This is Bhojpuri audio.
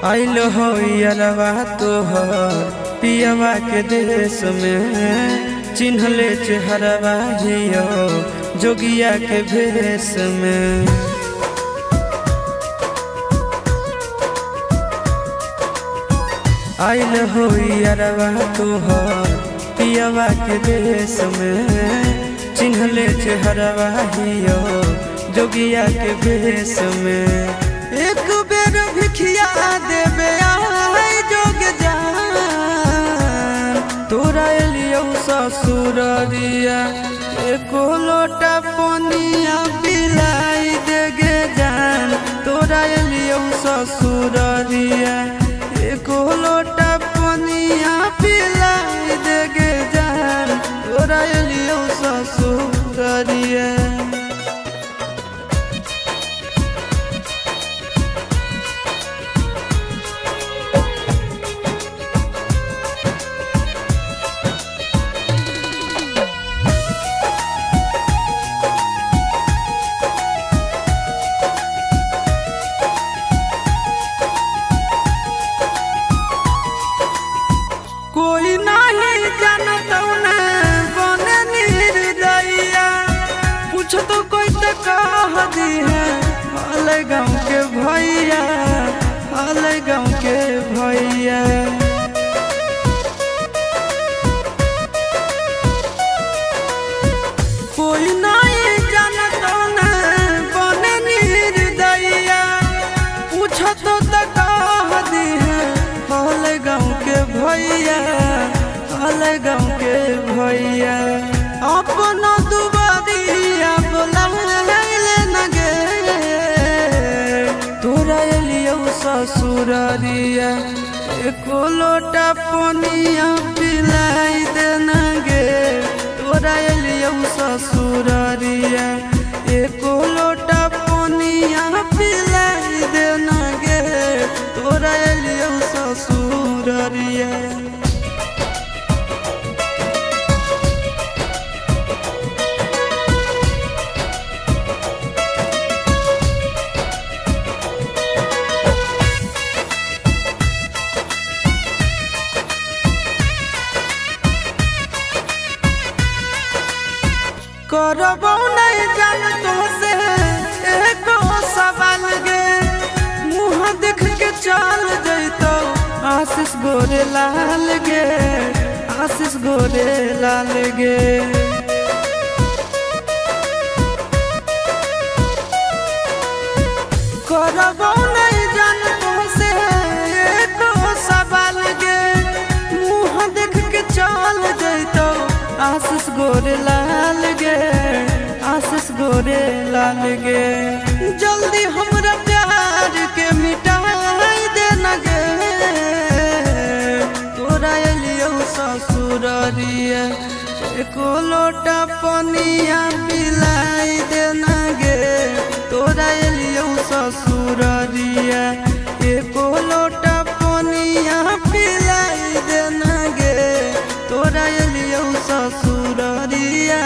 आइल हो यारवा तोहर पियवा के देश में, चिन्हले चेहरवा हियो जोगिया के भेष में। आइल हो यारवा तोहर पियवा के देश में, चिन्हले चेहरवा हियो जोगिया के भेष में। एक बेर भिखिया देवे आई जोग जान, तोरा एलियो ससुररिया एको लोटा पनिया पिलाई देगे जान। तोरा एलियो ससुररिया एको लोटा पनिया पिलाई देगे जान। तोरा एलियो ससुररिया कोई नहीं जानत बने निर्दयिया, पूछ तो कोई तो कह दी है हाल गाँव के भैया, हाल गाँव के भैया। कोई नहीं जानत बने निर्दयिया, पूछ तो कह दी है हाल गाँव के भैया, हाल गाँव के भैया। अपना दुबारिया बोलाइले न गे, तोरा एलियो ससुररिया एको लोटा पनिया पिलाई दे न गे। तोरा एलियो ससुररिया एको लोटा पनिया पिलाई दे न गे। तोरा एलियो ससुररिया करबो नहीं जान तो से एको सवाल गे, मुँह देख के चल जैतो आशीष गोरे लाल गे, आशीष गोरे लाल गे। करबो नहीं जान तो से एको सवाल गे, मुँह देख के चल जैतो आशीष गोरे लाल गे, आशीष गोरे लाल गे। जल्दी हमरा प्यार के मिटाई दे न गे, तोरा एलियो ससुररिया एको लोटा पनिया पिलाई दे न गे। तोरा एलियो ससुररिया एको लोटा पनिया पिलाई दे न गे। तोरा एलियो ससुररिया।